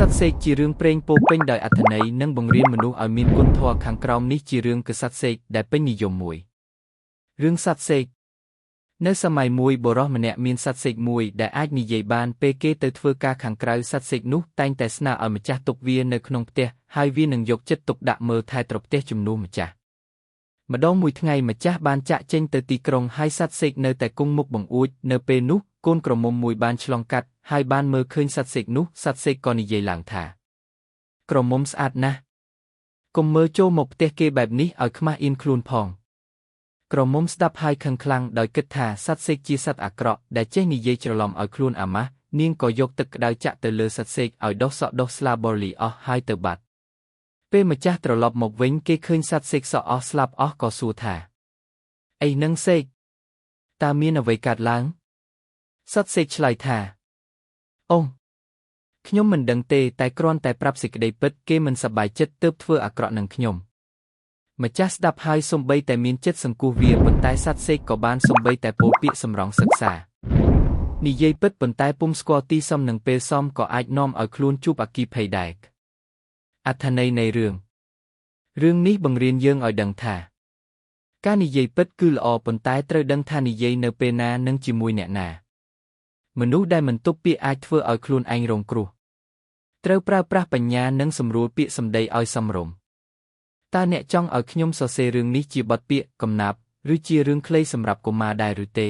សត្វសេកជារឿងព្រេងពោពេញដោយអត្ថន័យនិងបង្រៀនមនុស្សឲ្យមានគុណធម៌ខាងក្រោមនេះជារឿងកសត្វសេកដែលពេញនិយមមួយរឿងសត្វសេកនៅសម័យមួយបុរសម្នាក់មានសត្វសេកមួយដែលអាចនិយាយបានពេលគេទៅធ្វើការខាងក្រៅសត្វសេកនោះតែងតែស្នើឲ្យម្ចាស់ទុកវានៅក្នុងផ្ទះហើយវានឹងយកចិត្តទុកដាក់មើលថែត្រផ្ទះជំនួសម្ចាស់ម្ដងមួយថ្ងៃម្ចាស់បានចាកចេញទៅទីក្រុងហើយសត្វសេកនៅតែគង់មុខបង្អួចនៅពេលនោះកូនក្រមុំមួយបានឆ្លងកាត់ហើយបានមើលឃើញសត្វសេកនោះសត្វសេកក៏និយាយឡើងថាក្រមុំស្អាតណាស់កុំមើលចូលមកផ្ទះគេបែបនេះឲ្យខ្មាស់អៀនខ្លួនផងក្រមុំស្ដាប់ហើយខឹងខ្លាំងដោយគិតថាសត្វសេកជាសត្វអាក្រក់ដែលចេះនិយាយច្រឡំឲ្យខ្លួនអាម៉ាស់នាងក៏យកទឹកក្តៅចាក់ទៅលើសត្វសេកឲ្យដុះសក់ដុះស្លាបលីអស់ហើយទៅបាត់ពេលម្ចាស់ត្រឡប់មកវិញគេឃើញសត្វសេកសក់អស់ស្លាប់អស់ក៏សួរថាអីនឹងសេកតើមានអ្វីកើតឡើងសត្វសេកឆ្លើយថាអូខ្ញុំមិនដឹងទេតែគ្រាន់តែប្រាប់សេចក្តីពិតគេមិនសប្បាយចិត្តទើបធ្វើអាក្រក់នឹងខ្ញុំម្ចាស់ស្ដាប់ហើយសូម្បីតែមានចិត្តសង្គ្រោះវាប៉ុន្តែសត្វសេកក៏បានសូម្បីតែពោលពាក្យសម្រង់សិក្សានិយាយពិតប៉ុន្តែពុំស្គាល់ទីសមនឹងពេលសមក៏អាចនាំឲ្យខ្លួនជួបអគ្គិភ័យដែរអត្ថន័យនៃរឿងនេះបង្រៀនយើងឲ្យដឹងថាការនិយាយពិតគឺល្អប៉ុន្តែត្រូវដឹងថានិយាយនៅពេលណានិងជាមួយអ្នកណាមនុស្សដែលមិនទប់ពាក្យអាចធ្វើឲ្យខ្លួនឯងរងគ្រោះត្រូវប្រើប្រាស់បញ្ញានិងសម្រួលពាក្យសម្ដីឲ្យសមរម្យតើអ្នកចង់ឲ្យខ្ញុំសរសេររឿងនេះជាបទពាក្យកំណាព្យឬជារឿងខ្លីសម្រាប់កុមារដែរឬទេ